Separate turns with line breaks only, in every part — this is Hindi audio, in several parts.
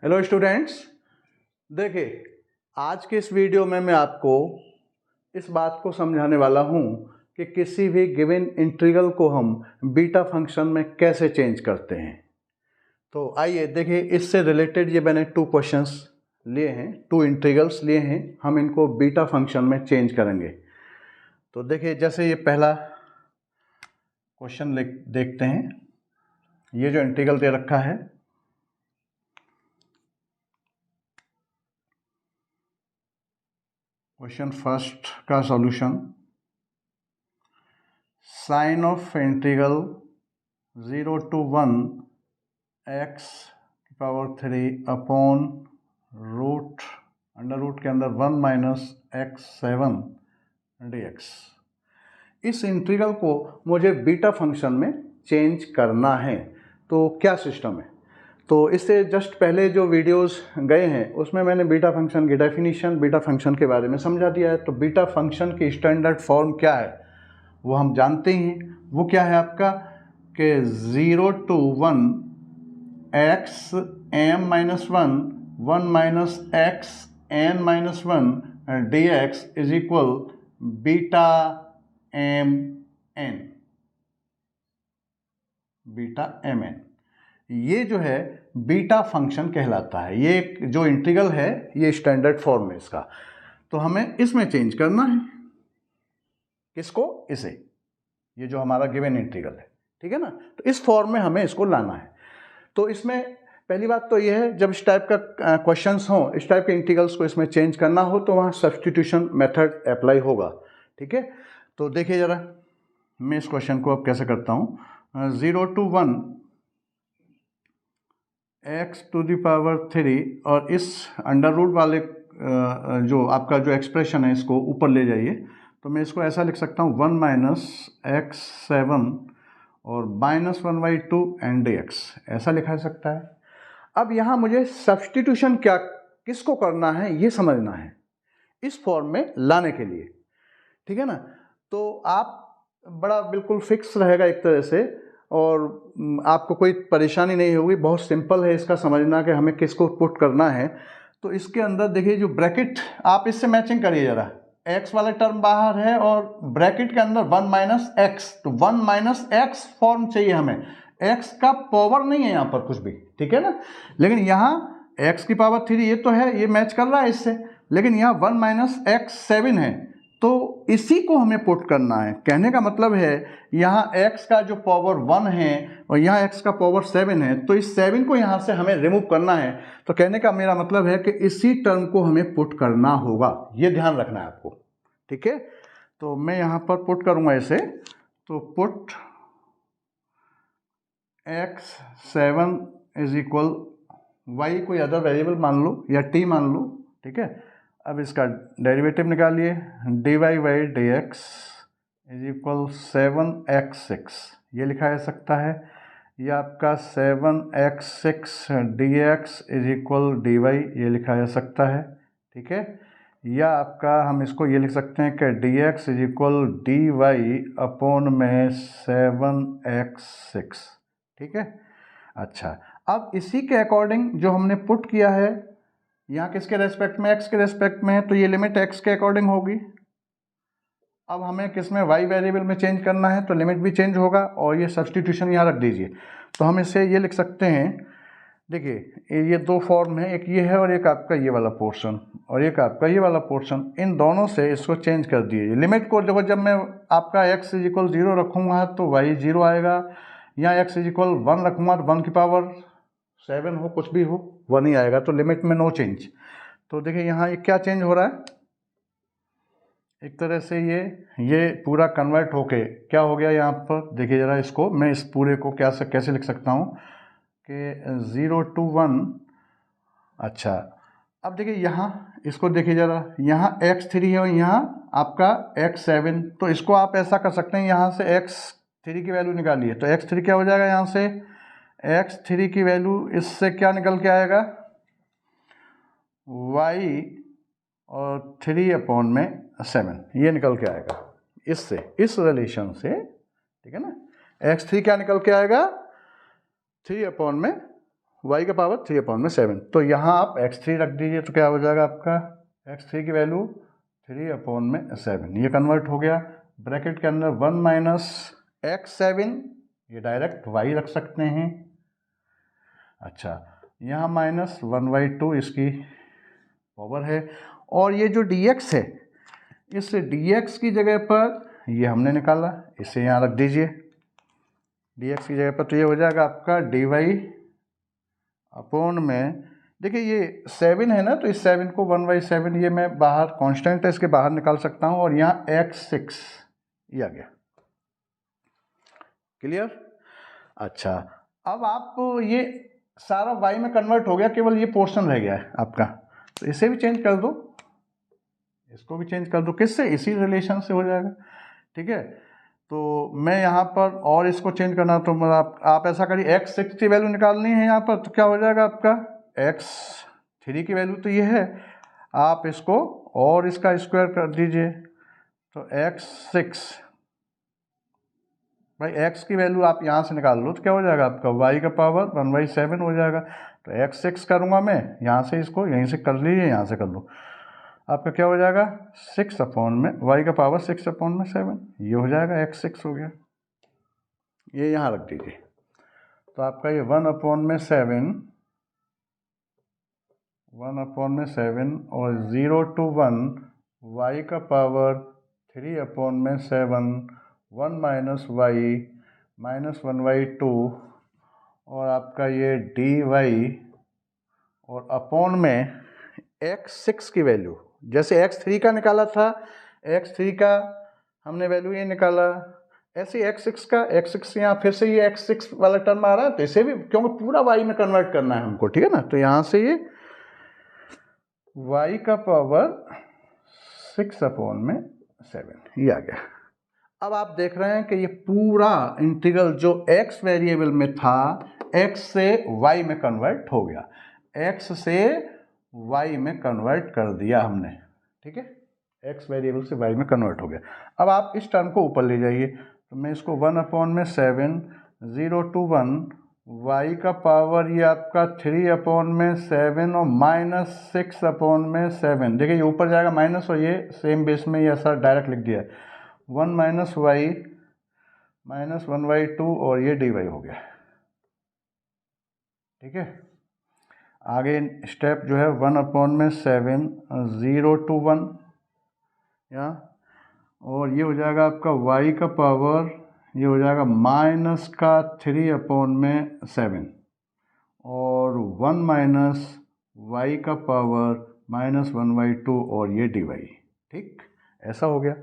हेलो स्टूडेंट्स, देखिए आज के इस वीडियो में मैं आपको इस बात को समझाने वाला हूँ कि किसी भी गिवन इंटीग्रल को हम बीटा फंक्शन में कैसे चेंज करते हैं। तो आइए देखिए, इससे रिलेटेड ये मैंने 2 क्वेश्चंस लिए हैं, 2 इंटीग्रल्स लिए हैं, हम इनको बीटा फंक्शन में चेंज करेंगे। तो देखिए जैसे ये पहला क्वेश्चन देखते हैं। ये जो इंटीग्रल दे रखा है, क्वेश्चन फर्स्ट का solution, sign of integral 0 to 1 x की power 3 upon root under root के अंदर 1 माइनस एक्स 7 dx। इस इंटीग्रल को मुझे बीटा फंक्शन में चेंज करना है। तो क्या सिस्टम है? तो इससे जस्ट पहले जो वीडियोस गए हैं उसमें मैंने बीटा फंक्शन की डेफिनेशन, बीटा फंक्शन के बारे में समझा दिया है। तो बीटा फंक्शन की स्टैंडर्ड फॉर्म क्या है वो हम जानते ही हैं। वो क्या है आपका कि 0 to 1 x m minus 1 minus x n minus 1 dx is equal beta m n, beta m n। ये जो है बीटा फंक्शन कहलाता है। ये जो इंटीग्रल है ये स्टैंडर्ड फॉर्म है इसका। तो हमें इसमें चेंज करना है। किसको? इसे, ये जो हमारा गिवन इंटीग्रल है, ठीक है ना। तो इस फॉर्म में हमें इसको लाना है। तो इसमें पहली बात तो ये है, जब इस टाइप का क्वेश्चंस हो, इस टाइप के इंटीग्रल्स को इसमें चेंज करना हो तो वहाँ सब्स्टिट्यूशन मेथड अप्लाई होगा, ठीक है। तो देखिए ज़रा, मैं इस क्वेश्चन को अब कैसे करता हूँ। 0 to 1 x to the power 3 और इस अंडर रूट वाले जो आपका जो एक्सप्रेशन है इसको ऊपर ले जाइए। तो मैं इसको ऐसा लिख सकता हूँ 1 माइनस एक्स 7 और माइनस 1/2 एन डी एक्स, ऐसा लिखा जा सकता है। अब यहाँ मुझे सब्स्टिट्यूशन क्या किसको करना है ये समझना है इस फॉर्म में लाने के लिए, ठीक है ना। तो आप बड़ा बिल्कुल फिक्स रहेगा एक तरह से और आपको कोई परेशानी नहीं होगी। बहुत सिंपल है इसका समझना कि हमें किसको पुट करना है। तो इसके अंदर देखिए जो ब्रैकेट, आप इससे मैचिंग करिए ज़रा। x वाला टर्म बाहर है और ब्रैकेट के अंदर 1 माइनस एक्स, तो 1 माइनस एक्स फॉर्म चाहिए हमें। x का पावर नहीं है यहाँ पर कुछ भी, ठीक है ना। लेकिन यहाँ x की पावर 3 ये तो है, ये मैच कर रहा है इससे। लेकिन यहाँ 1 माइनस एक्स 7 है, तो इसी को हमें पुट करना है। कहने का मतलब है यहाँ x का जो पावर 1 है और यहाँ x का पावर 7 है, तो इस 7 को यहाँ से हमें रिमूव करना है। तो कहने का मेरा मतलब है कि इसी टर्म को हमें पुट करना होगा, ये ध्यान रखना है आपको, ठीक है। तो मैं यहाँ पर पुट करूँगा इसे। तो put x 7 is equal y कोई अदर वेरिएबल मान लो या t मान लो, ठीक है। अब इसका डेरिवेटिव निकालिए, dy by D x is equal 7x6, ये लिखा जा सकता है। ये आपका 7x6 dx is equal dy, ये लिखा जा सकता है, ठीक है। या आपका हम इसको ये लिख सकते हैं कि dx is equal dy upon में 7x6, ठीक है। अच्छा, अब इसी के अकॉर्डिंग जो हमने पुट किया है यहाँ किसके रेस्पेक्ट में, x के रेस्पेक्ट में है, तो ये लिमिट x के अकॉर्डिंग होगी। अब हमें किसमें y वेरिएबल में चेंज करना है तो लिमिट भी चेंज होगा और ये सब्स्टिट्यूशन यहाँ रख दीजिए। तो हम इसे ये लिख सकते हैं, देखिए ये 2 फॉर्म है, एक ये है और एक आपका ये वाला पोर्शन और एक आपका ये वाला पोर्शन। इन दोनों से इसको चेंज कर दीजिए। लिमिट को देखो, जब मैं आपका x इज इक्वल 0 रखूँगा तो y 0 आएगा। यहाँ x इज इक्वल 1 रखूँगा तो 1 की पावर 7 हो, कुछ भी हो, 1 ही आएगा। तो लिमिट में नो चेंज। तो देखिए यहाँ ये क्या चेंज हो रहा है, एक तरह से ये पूरा कन्वर्ट होके क्या हो गया यहाँ पर। देखिए ज़रा इसको, मैं इस पूरे को कैसे लिख सकता हूँ कि 0 to 1। अच्छा, अब देखिए यहाँ इसको देखिए ज़रा, यहाँ x3 है और यहाँ आपका x7। तो इसको आप ऐसा कर सकते हैं, यहाँ से x3 की वैल्यू निकालिए। तो x3 क्या हो जाएगा, यहाँ से x3 की वैल्यू इससे क्या निकल के आएगा, y और 3 अपॉन में 7, ये निकल के आएगा इससे, इस रिलेशन से, ठीक है ना। x3 क्या निकल के आएगा, 3 अपॉन में y का पावर 3/7। तो यहाँ आप x3 रख दीजिए, तो क्या हो जाएगा आपका x3 की वैल्यू 3/7। ये कन्वर्ट हो गया। ब्रैकेट के अंदर 1 माइनस x7, ये डायरेक्ट y रख सकते हैं। अच्छा, यहाँ -1/2 इसकी पावर है, और ये जो dx है, इस dx की जगह पर ये हमने निकाला, इसे यहाँ रख दीजिए dx की जगह पर। तो ये हो जाएगा आपका dy अपॉन में, देखिए ये 7 है ना, तो इस 7 को 1/7 ये मैं बाहर कांस्टेंट है इसके बाहर निकाल सकता हूँ, और यहाँ x6 ये आ गया। क्लियर? अच्छा, अब आप ये सारा y में कन्वर्ट हो गया, केवल ये पोर्शन रह गया है आपका, तो इसे भी चेंज कर दो, इसको भी चेंज कर दो। किससे? इसी रिलेशन से हो जाएगा। ठीक है, तो मैं यहाँ पर और इसको चेंज करना, तो आप ऐसा करिए, x6 की वैल्यू निकालनी है यहाँ पर, तो क्या हो जाएगा आपका x3 की वैल्यू तो ये है, आप इसको और इसका स्क्वायर कर दीजिए, तो x6 भाई x की वैल्यू आप यहाँ से निकाल लो, तो क्या हो जाएगा आपका y का पावर 1/7 हो जाएगा। तो x6 करूँगा मैं यहाँ से, इसको यहीं से कर लीजिए, यहाँ से कर लो, आपका क्या हो जाएगा 6/में y का पावर 6/7, ये हो जाएगा x6 हो गया। ये यहाँ रख दीजिए, तो आपका ये 1/7 और 0 to 1 y का पावर 3/7, 1 माइनस y -1/2, और आपका ये dy, और अपॉन में x6 की वैल्यू, जैसे x3 का निकाला था, x3 का हमने वैल्यू ये निकाला, ऐसे x6 यहाँ फिर से ये x6 वाला टर्म आ रहा है, तो इसे भी, क्योंकि पूरा y में कन्वर्ट करना है हमको, ठीक है ना, तो यहाँ से ये y का पावर 6/7 ये आ गया। अब आप देख रहे हैं कि ये पूरा इंटीग्रल जो x वेरिएबल में था, x से y में कन्वर्ट हो गया, x से y में कन्वर्ट कर दिया हमने। ठीक है, x वेरिएबल से y में कन्वर्ट हो गया। अब आप इस टर्म को ऊपर ले जाइए, तो मैं इसको 1/7, 0 to 1 y का पावर ये आपका 3/7 और -6/7। देखिए ये ऊपर जाएगा माइनस, और ये सेम बेस में ये ऐसा डायरेक्ट लिख दिया है, 1 माइनस y -1/2, और ये dy हो गया। ठीक है, आगे स्टेप जो है 1/7, 0 to 1 या, और ये हो जाएगा आपका y का पावर, ये हो जाएगा -3/7 और 1 माइनस y का पावर -1/2, और ये dy। ठीक, ऐसा हो गया।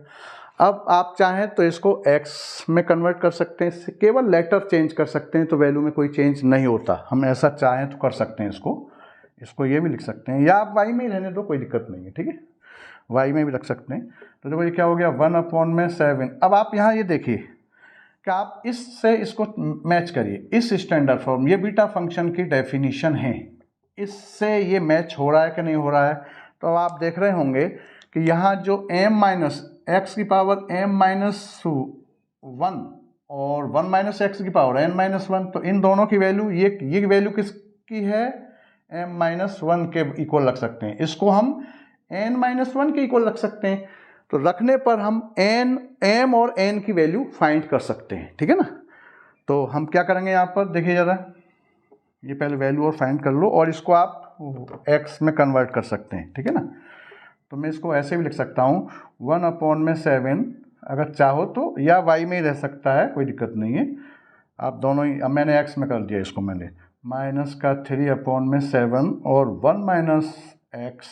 अब आप चाहें तो इसको x में कन्वर्ट कर सकते हैं, इससे केवल लेटर चेंज कर सकते हैं, तो वैल्यू में कोई चेंज नहीं होता। हम ऐसा चाहें तो कर सकते हैं, इसको ये भी लिख सकते हैं, या आप y में ही रहने दो, कोई दिक्कत नहीं है। ठीक है, y में भी रख सकते हैं। तो देखो ये क्या हो गया 1/7। अब आप यहाँ ये देखिए कि आप इससे इसको मैच करिए, इस स्टैंडर्ड फॉर्म, ये बीटा फंक्शन की डेफिनीशन है, इससे ये मैच हो रहा है कि नहीं हो रहा है। तो आप देख रहे होंगे कि यहाँ जो x की पावर m-1 और 1 माइनस एक्स की पावर n-1, तो इन दोनों की वैल्यू, ये वैल्यू किसकी है, m-1 के इक्वल रख सकते हैं, इसको हम n-1 के इक्वल रख सकते हैं। तो रखने पर हम m और n की वैल्यू फाइंड कर सकते हैं। ठीक है ना, तो हम क्या करेंगे यहाँ पर देखिए ज़रा, ये पहले वैल्यू और फाइंड कर लो, और इसको आप x में कन्वर्ट कर सकते हैं। ठीक है ना, तो मैं इसको ऐसे भी लिख सकता हूँ 1/7, अगर चाहो तो, या y में ही रह सकता है, कोई दिक्कत नहीं है, आप दोनों ही, अब मैंने x में कर दिया इसको, मैंने -3/7 और 1 माइनस x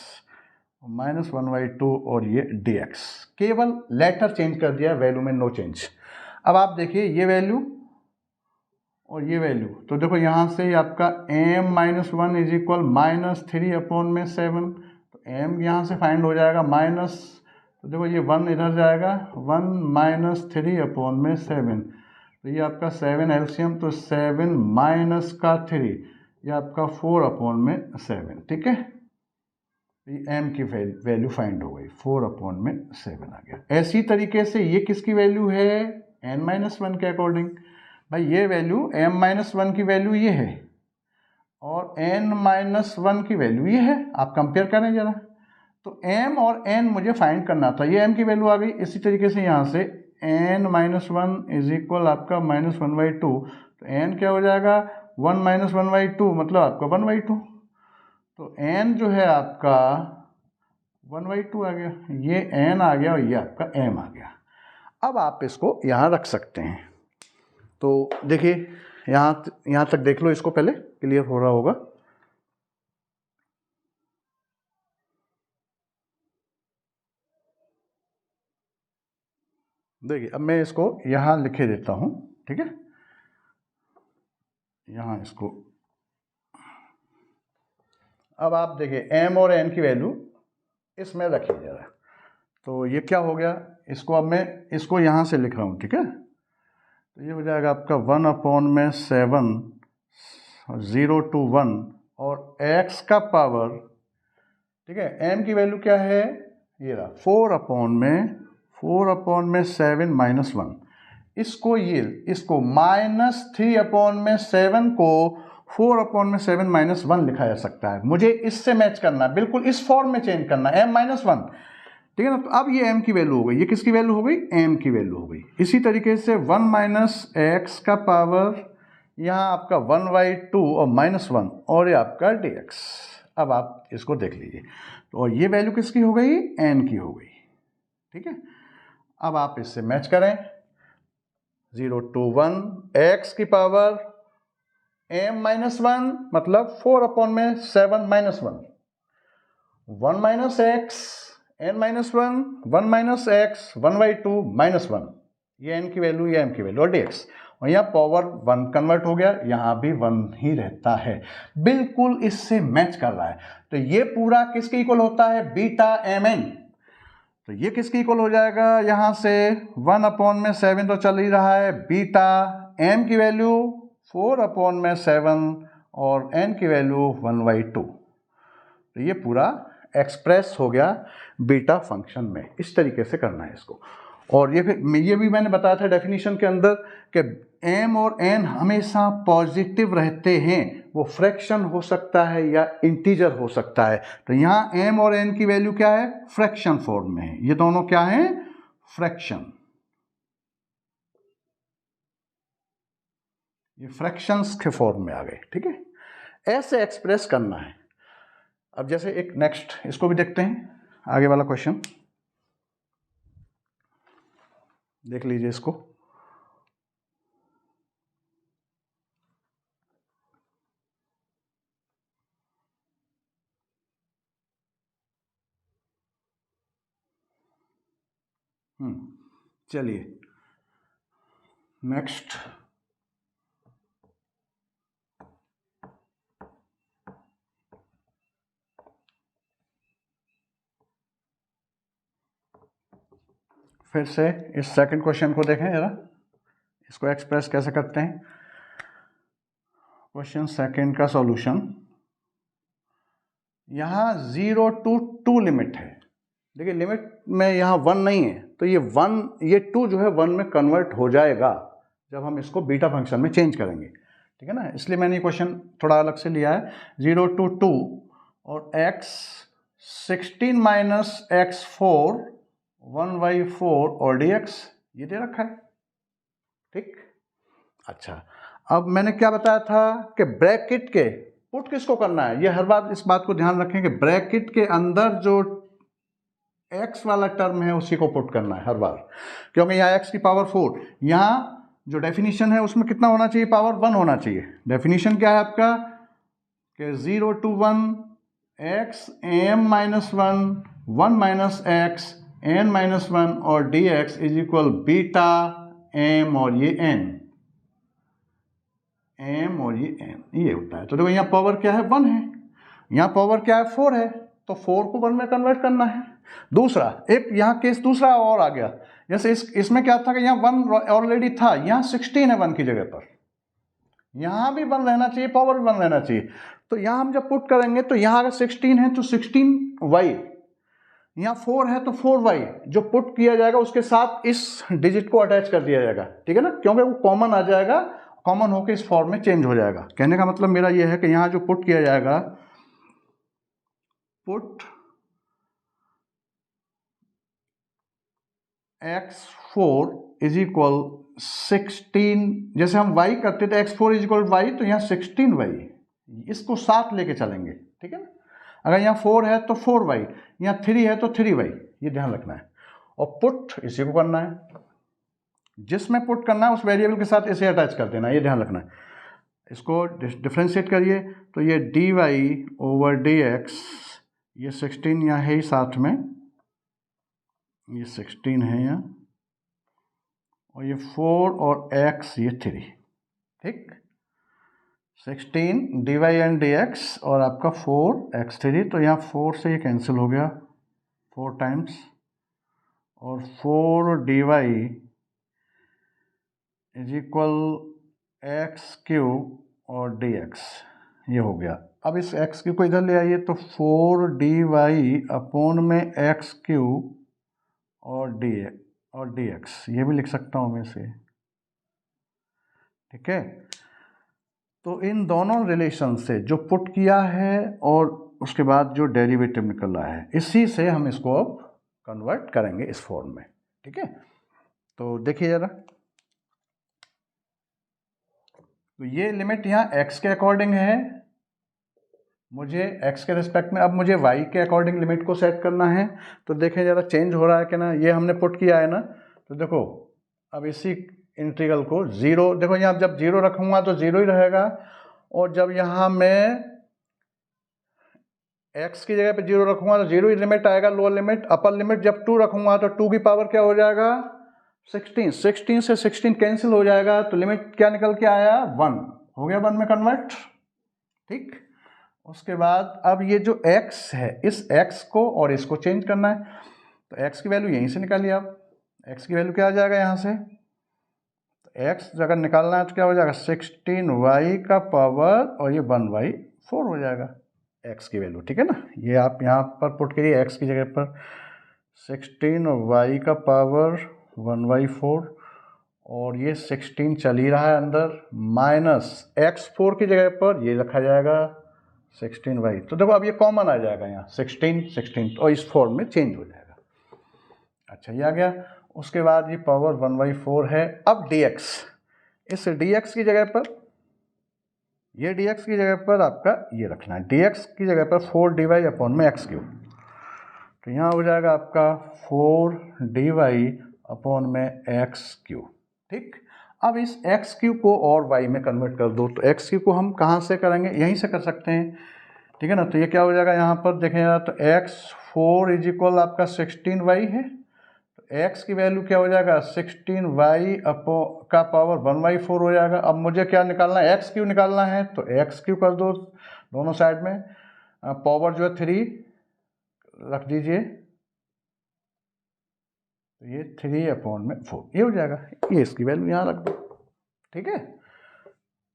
-1/2, और ये dx, केवल लेटर चेंज कर दिया, वैल्यू में नो चेंज। अब आप देखिए ये वैल्यू और ये वैल्यू, तो देखो यहाँ से आपका m-1 इज इक्वल -3/7, तो m यहाँ से फाइंड हो जाएगा माइनस, तो देखो ये 1 इधर जाएगा, 1 -3/7, तो ये आपका 7 एलसीएम, तो 7 माइनस का 3, ये आपका 4/7। ठीक है, ये m की वैल्यू फाइंड हो गई, 4/7 आ गया। ऐसी तरीके से ये किसकी वैल्यू है, n-1 के अकॉर्डिंग, भाई ये वैल्यू m-1 की वैल्यू ये है, और n-1 की वैल्यू ये है, आप कंपेयर करें जरा। तो m और n मुझे फाइंड करना था, ये m की वैल्यू आ गई। इसी तरीके से यहाँ से n-1 इज इक्वल आपका -1/2, तो n क्या हो जाएगा 1 - 1/2 मतलब आपका 1/2। तो n जो है आपका 1/2 आ गया, ये n आ गया और ये आपका m आ गया। अब आप इसको यहाँ रख सकते हैं। तो देखिए यहाँ तक देख लो, इसको पहले क्लियर हो रहा होगा। देखिए अब मैं इसको यहाँ लिखे देता हूँ, ठीक है। यहाँ इसको अब आप देखिए m और n की वैल्यू इसमें रखिए जरा। तो ये क्या हो गया, इसको अब मैं इसको यहाँ से लिख रहा हूँ, ठीक है। तो ये हो जाएगा आपका 1/7 0 to 1 और x का पावर, ठीक है। m की वैल्यू क्या है, ये रहा 4/7 - 1। इसको -3/7 को 4/7 - 1 लिखा जा सकता है। मुझे इससे मैच करना है, बिल्कुल इस फॉर्म में चेंज करना है, m-1, ठीक है ना। तो अब ये m की वैल्यू हो गई, ये किसकी वैल्यू हो गई, m की वैल्यू हो गई। इसी तरीके से 1 - x का पावर, यहाँ आपका 1/2 और -1 और ये आपका dx। अब आप इसको देख लीजिए, तो और ये वैल्यू किसकी हो गई, n की हो गई, ठीक है। अब आप इससे मैच करें, 0 to 1 x की पावर m-1 मतलब 4/7 - 1, 1 - x n-1, 1 - x 1/2 -1, ये n की वैल्यू, ये m की वैल्यू और dx। और यहाँ पावर 1 कन्वर्ट हो गया, यहाँ भी 1 ही रहता है, बिल्कुल इससे मैच कर रहा है। तो ये पूरा किसके इक्वल होता है, बीटा mn। तो ये किसके इक्वल हो जाएगा, यहाँ से 1/7 तो चल ही रहा है, बीटा m की वैल्यू 4/7 और n की वैल्यू 1/2। तो ये पूरा एक्सप्रेस हो गया बीटा फंक्शन में। इस तरीके से करना है इसको। और ये भी मैंने बताया था डेफिनेशन के अंदर कि m और n हमेशा पॉजिटिव रहते हैं, वो फ्रैक्शन हो सकता है या इंटीजर हो सकता है। तो यहाँ m और n की वैल्यू क्या है, फ्रैक्शन फॉर्म में है, ये दोनों क्या है, फ्रैक्शन, ये फ्रैक्शंस के फॉर्म में आ गए, ठीक है। ऐसे एक्सप्रेस करना है। अब जैसे एक नेक्स्ट इसको भी देखते हैं, आगे वाला क्वेश्चन देख लीजिए इसको। चलिए नेक्स्ट, फिर से इस सेकंड क्वेश्चन को देखें जरा, इसको एक्सप्रेस कैसे करते हैं। क्वेश्चन सेकंड का सॉल्यूशन, यहाँ 0 to 2 लिमिट है। देखिए लिमिट में यहाँ 1 नहीं है, तो ये 2 जो है 1 में कन्वर्ट हो जाएगा जब हम इसको बीटा फंक्शन में चेंज करेंगे, ठीक है ना। इसलिए मैंने ये क्वेश्चन थोड़ा अलग से लिया है। 0 to 2 और x 16 - x4 1/4 और dx ये दे रखा है, ठीक। अच्छा, अब मैंने क्या बताया था कि ब्रैकेट के पुट किसको करना है, ये हर बार इस बात को ध्यान रखें कि ब्रैकेट के अंदर जो x वाला टर्म है उसी को पुट करना है हर बार, क्योंकि यहाँ x की पावर 4, यहाँ जो डेफिनेशन है उसमें कितना होना चाहिए, पावर 1 होना चाहिए। डेफिनेशन क्या है आपका कि 0 to 1 x m-1 1 - x n-1 और dx is equal beta m और ये n, m और ये n, ये होता है। तो देखो यहाँ पावर क्या है, 1 है, यहाँ पावर क्या है, 4 है, तो 4 को 1 में कन्वर्ट करना है। दूसरा एक यहाँ केस दूसरा और आ गया, जैसे इसमें क्या था कि यहाँ 1 ऑलरेडी था, यहाँ 16 है 1 की जगह पर, यहाँ भी 1 रहना चाहिए, पावर भी 1 रहना चाहिए। तो यहाँ हम जब पुट करेंगे तो यहाँ अगर 16 है तो 16y, यहाँ 4 है तो 4y, जो पुट किया जाएगा उसके साथ इस डिजिट को अटैच कर दिया जाएगा, ठीक है ना, क्योंकि वो कॉमन आ जाएगा कॉमन होकर इस फॉर्म में चेंज हो जाएगा। कहने का मतलब मेरा ये है कि यहाँ जो पुट किया जाएगा, पुट x4 इज इक्वल 16, जैसे हम y करते थे x4 इज इक्वल y, तो यहाँ 16y, इसको साथ लेके चलेंगे, ठीक है ना। अगर यहाँ 4 है तो 4y, यहाँ 3 है तो 3y, ये ध्यान रखना है। और पुट इसी को करना है, जिसमें पुट करना है उस वेरिएबल के साथ इसे अटैच कर देना है, ये ध्यान रखना है। इसको डिफ्रेंशिएट करिए तो ये dy ओवर dx, ये 16 यहाँ है ही साथ में, ये 16 है यहाँ, और ये 4 और x ये 3, ठीक। 16 dy एंड dx और आपका 4x3, तो यहाँ 4 से ये कैंसिल हो गया 4 टाइम्स, और 4 dy is equal x cube और dx, ये हो गया। अब इस x क्यूब को इधर ले आइए तो 4 dy अपॉन में एक्स क्यूब और dx, ये भी लिख सकता हूँ मैं इसे, ठीक है। तो इन दोनों रिलेशन से जो पुट किया है और उसके बाद जो डेरिवेटिव निकल रहा है, इसी से हम इसको अब कन्वर्ट करेंगे इस फॉर्म में, ठीक है। तो देखिए जरा, तो ये लिमिट यहाँ x के अकॉर्डिंग है, मुझे x के रिस्पेक्ट में, अब मुझे y के अकॉर्डिंग लिमिट को सेट करना है। तो देखें जरा चेंज हो रहा है कि ना, ये हमने पुट किया है ना, तो देखो अब इसी इंटीग्रल को 0, देखो यहाँ जब 0 रखूँगा तो 0 ही रहेगा, और जब यहाँ मैं x की जगह पे 0 रखूँगा तो 0 ही लिमिट आएगा, लोअर लिमिट। अपर लिमिट जब 2 रखूँगा तो 2 की पावर क्या हो जाएगा 16, 16 से 16 कैंसिल हो जाएगा, तो लिमिट क्या निकल के आया 1, हो गया 1 में कन्वर्ट, ठीक। उसके बाद अब ये जो x है, इस x को और इसको चेंज करना है, तो x की वैल्यू यहीं से निकालिए आप, x की वैल्यू क्या आ जाएगा यहाँ से, x अगर निकालना है तो क्या हो जाएगा 16y का पावर और ये 1/4 हो जाएगा x की वैल्यू, ठीक है ना। ये आप यहाँ पर पुट करिए x की जगह पर 16y का पावर 1/4, और ये 16 चल ही रहा है अंदर, माइनस x4 की जगह पर ये रखा जाएगा 16y, तो देखो अब ये कॉमन आ जाएगा यहाँ 16 और इस फॉर्म में चेंज हो जाएगा। अच्छा ये आ गया। उसके बाद ये पावर 1/4 है। अब dx, इस dx की जगह पर, ये dx की जगह पर आपका ये रखना है, dx की जगह पर 4 dy अपॉन में एक्स क्यूब, तो यहाँ हो जाएगा आपका 4 dy अपॉन में एक्स क्यूब, ठीक। अब इस एक्स क्यूब को और y में कन्वर्ट कर दो, तो एक्स क्यूब को हम कहाँ से करेंगे, यहीं से कर सकते हैं, ठीक है ना। तो ये क्या हो जाएगा यहाँ पर देखें तो x4 इज इक्वल आपका 16y है, x की वैल्यू क्या हो जाएगा 16y का पावर 1/4 हो जाएगा। अब मुझे क्या निकालना है, एक्स क्यू निकालना है, तो एक्स क्यू कर दो दोनों साइड में, पावर जो है 3 रख दीजिए, तो ये 3/4 ये हो जाएगा, ये इसकी वैल्यू यहाँ रख दो, ठीक है।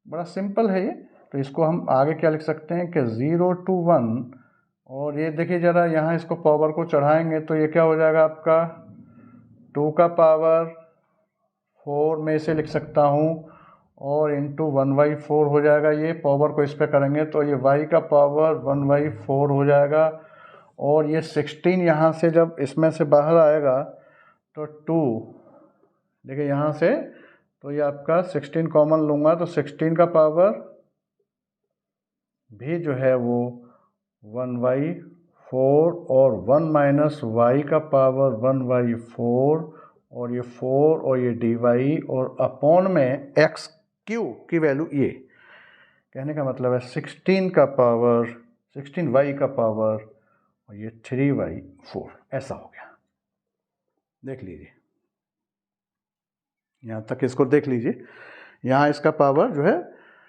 बड़ा सिंपल है ये। तो इसको हम आगे क्या लिख सकते हैं कि 0 to 1, और ये देखिए ज़रा यहाँ इसको पावर को चढ़ाएंगे तो ये क्या हो जाएगा आपका 2 का पावर 4 में इसे लिख सकता हूँ, और इंटू 1/4 हो जाएगा, ये पावर को इस पर करेंगे तो ये y का पावर 1/4 हो जाएगा, और ये 16 यहाँ से जब इसमें से बाहर आएगा तो 2, देखिए यहाँ से, तो ये आपका 16 कॉमन लूँगा तो 16 का पावर भी जो है वो 1/4, और 1 माइनस y का पावर 1/4, और ये 4 और ये dy, और अपॉन में एक्स क्यूब की वैल्यू, ये कहने का मतलब है 16 का पावर 16y का पावर और ये 3/4, ऐसा हो गया। देख लीजिए यहाँ तक, इसको देख लीजिए, यहाँ इसका पावर जो है,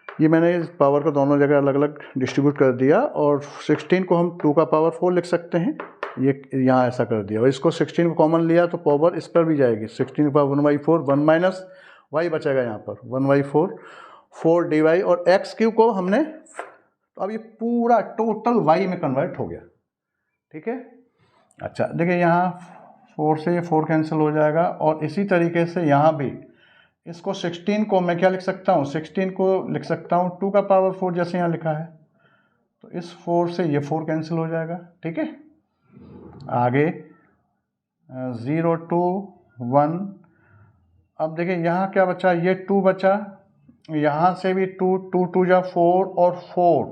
ये मैंने इस पावर को दोनों जगह अलग अलग डिस्ट्रीब्यूट कर दिया, और 16 को हम 2 का पावर 4 लिख सकते हैं, ये यहाँ ऐसा कर दिया, और इसको 16 को कॉमन लिया तो पावर इस पर भी जाएगी, 16 का पावर 1/4, 1 माइनस y बचेगा यहाँ पर 1/4, 4 dy, और एक्स क्यू को हमने, तो अब ये पूरा टोटल y में कन्वर्ट हो गया, ठीक है। अच्छा देखिए यहाँ 4 से ये 4 कैंसिल हो जाएगा, और इसी तरीके से यहाँ भी इसको 16 को मैं क्या लिख सकता हूँ, 16 को लिख सकता हूँ 2 का पावर 4 जैसे यहाँ लिखा है। तो इस 4 से ये 4 कैंसिल हो जाएगा, ठीक है। आगे 0 2 1। अब देखिए यहाँ क्या बचा, ये 2 बचा, यहाँ से भी 2, 2 2 जा 4 और 4,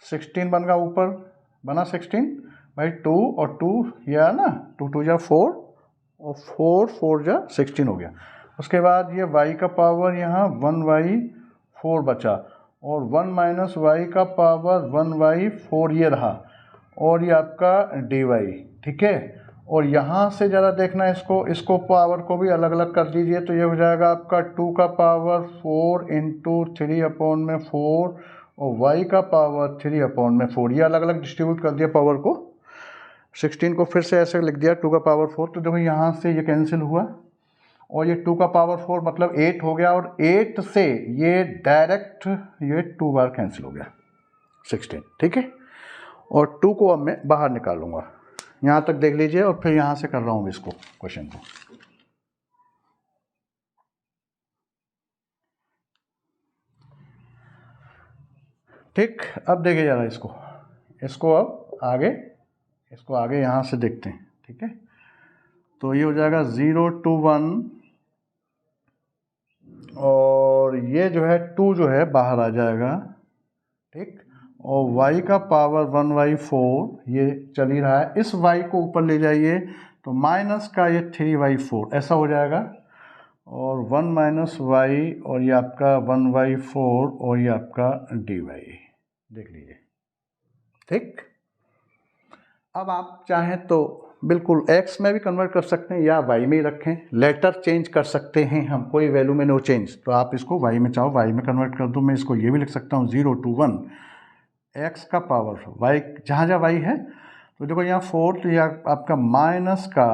16 बन गया, ऊपर बना 16 भाई, 2 और 2 यह ना, 2 2 जा 4 और 4 4 जा 16 हो गया। उसके बाद ये y का पावर यहाँ 1/4 बचा, और 1 माइनस वाई का पावर 1/4 ये रहा, और ये आपका dy, ठीक है। और यहाँ से ज़रा देखना इसको पावर को भी अलग अलग कर दीजिए, तो ये हो जाएगा आपका 2 का पावर 4 इंटू 3/4 और y का पावर 3/4। ये अलग अलग डिस्ट्रीब्यूट कर दिया पावर को, 16 को फिर से ऐसे लिख दिया 2 का पावर 4। तो देखो यहाँ से ये कैंसिल हुआ, और ये 2 का पावर 4 मतलब 8 हो गया, और 8 से ये डायरेक्ट ये 2 बार कैंसिल हो गया 16, ठीक है। और 2 को अब मैं बाहर निकालूंगा, यहाँ तक देख लीजिए, और फिर यहाँ से कर रहा हूँ इसको क्वेश्चन को। ठीक, अब देखिए ज़रा इसको अब आगे, इसको आगे यहाँ से देखते हैं, ठीक है। तो ये हो जाएगा 0 2 1, और ये जो है 2 जो है बाहर आ जाएगा, ठीक। और y का पावर 1/4 ये चल ही रहा है, इस y को ऊपर ले जाइए तो माइनस का ये 3/4 ऐसा हो जाएगा, और 1 माइनस वाई, और ये आपका 1/4, और ये आपका dy, देख लीजिए, ठीक। अब आप चाहें तो बिल्कुल x में भी कन्वर्ट कर सकते हैं या y में ही रखें, लेटर चेंज कर सकते हैं हम, कोई वैल्यू में नो चेंज। तो आप इसको y में चाहो y में कन्वर्ट कर दो, मैं इसको ये भी लिख सकता हूँ 0 2 1 x का पावर y, जहाँ जहाँ y है तो देखो यहाँ 4, तो ये आपका माइनस का,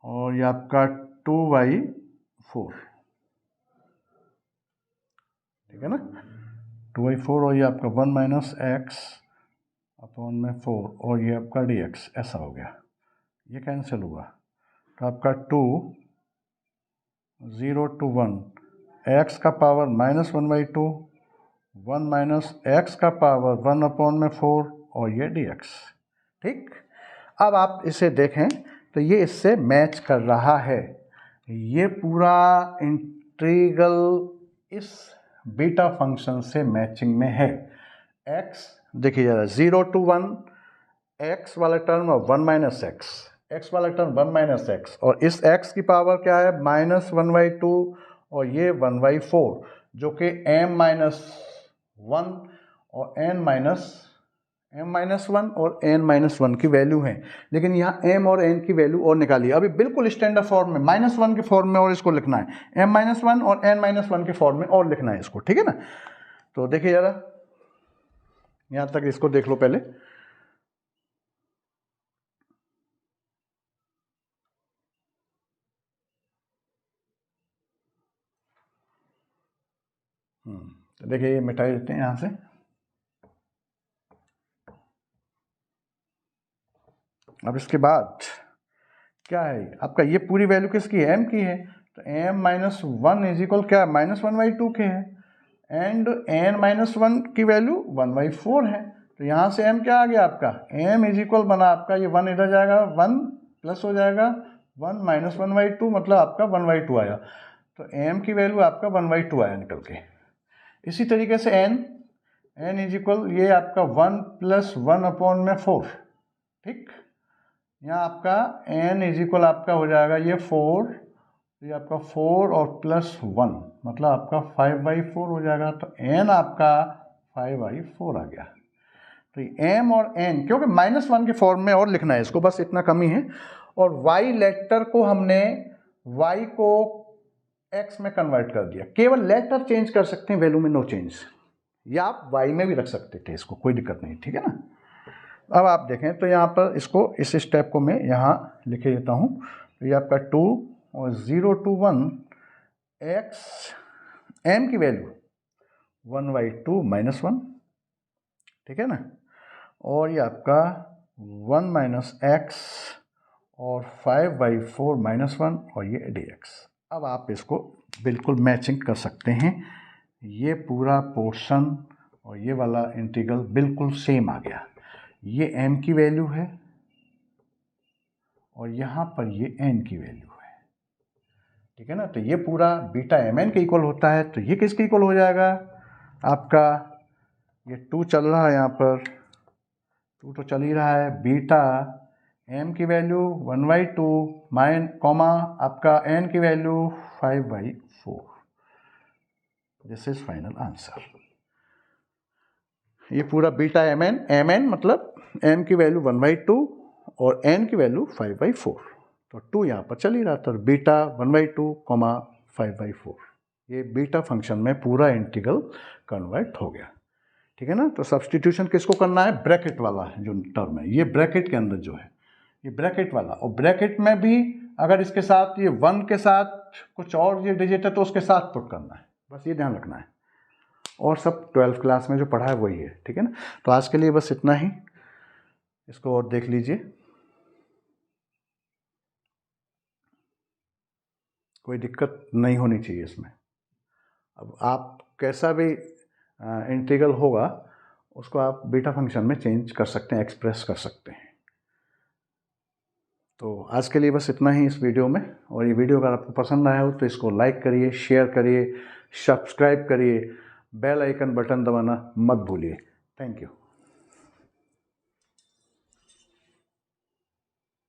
और ये आपका 2/4, ठीक है ना, 2/4, और ये आपका 1 माइनस x अपॉन में 4, और ये आपका dx ऐसा हो गया, ये कैंसिल हुआ। तो आपका 2 0 2 1 x का पावर -1/2, 1 माइनस x का पावर 1 अपॉन में 4, और ये dx, ठीक। अब आप इसे देखें तो ये इससे मैच कर रहा है, ये पूरा इंटीग्रल इस बीटा फंक्शन से मैचिंग में है। x देखिए ज़रा 0 2 1 x वाला टर्म और 1 माइनस x वाला टर्म 1 माइनस x, और इस x की पावर क्या है -1/2, और ये 1/4, जो कि m-1 और m-1 और n-1 की वैल्यू है। लेकिन यहाँ m और n की वैल्यू और निकालिए, अभी बिल्कुल स्टैंडर्ड फॉर्म में -1 के फॉर्म में, और इसको लिखना है m-1 और n-1 के फॉर्म में और लिखना है इसको, ठीक है ना। तो देखिए ज़रा यहाँ तक इसको देख लो पहले। तो देखिए ये मिटाई देते हैं यहाँ से। अब इसके बाद क्या है आपका, ये पूरी वैल्यू किसकी है, m की है, तो m-1 इज इक्वल क्या है -1/2 के है, एंड n-1 की वैल्यू 1/4 है। तो यहाँ से m क्या आ गया आपका, m इज इक्वल बना आपका, ये 1 इधर जाएगा, 1 प्लस हो जाएगा 1 -1/2, मतलब आपका 1/2 आया। तो m की वैल्यू आपका 1/2 आया निकल के। इसी तरीके से n इज इक्वल ये आपका 1 + 1/4, ठीक। यहाँ आपका n इज इक्वल आपका हो जाएगा ये 4, ये आपका 4 और +1 मतलब आपका 5/4 हो जाएगा। तो n आपका 5/4 आ गया। तो m और n क्योंकि -1 के फॉर्म में और लिखना है इसको, बस इतना कमी है। और y लेटर को हमने y को x में कन्वर्ट कर दिया, केवल लेटर चेंज कर सकते हैं, वैल्यू में नो चेंज, या आप y में भी रख सकते थे इसको, कोई दिक्कत नहीं, ठीक है ना। अब आप देखें तो यहाँ पर इसको, इस स्टेप को मैं यहाँ लिख देता हूँ। तो ये आपका 2 और 0 2 1 x m की वैल्यू 1/2 -1, ठीक है ना, और ये आपका 1 - x और 5/4 -1, और ये dx, अब आप इसको बिल्कुल मैचिंग कर सकते हैं। ये पूरा पोर्शन और ये वाला इंटीग्रल बिल्कुल सेम आ गया। ये m की वैल्यू है और यहाँ पर ये n की वैल्यू है, ठीक है ना। तो ये पूरा बीटा mn के इक्वल होता है। तो ये किसके इक्वल हो जाएगा आपका, ये 2 चल रहा है, यहाँ पर 2 तो चल ही रहा है। बीटा m की वैल्यू 1/2 माइन कॉमा आपका n की value 5/4। This is final answer. ये पूरा बीटा mn मतलब m की वैल्यू 1/2 और n की वैल्यू 5/4। तो 2 यहाँ पर चल ही रहा था। बीटा 1/2 कॉमा 5/4, ये बीटा फंक्शन में पूरा इंटीग्रल कन्वर्ट हो गया, ठीक है ना। तो सब्सटीट्यूशन किसको करना है, ब्रैकेट वाला जो टर्म है, ये ब्रैकेट के अंदर जो है, ये ब्रैकेट वाला। और ब्रैकेट में भी अगर इसके साथ ये 1 के साथ कुछ और ये डिजिट है तो उसके साथ पुट करना है, बस ये ध्यान रखना है। और सब 12th क्लास में जो पढ़ा है वही है, ठीक है ना। तो आज के लिए बस इतना ही, इसको और देख लीजिए, कोई दिक्कत नहीं होनी चाहिए इसमें। अब आप कैसा भी इंटीग्रल होगा उसको आप बीटा फंक्शन में चेंज कर सकते हैं, एक्सप्रेस कर सकते हैं। तो आज के लिए बस इतना ही इस वीडियो में। और ये वीडियो अगर आपको पसंद आया हो तो इसको लाइक करिए, शेयर करिए, सब्सक्राइब करिए, बेल आइकन बटन दबाना मत भूलिए। Thank you.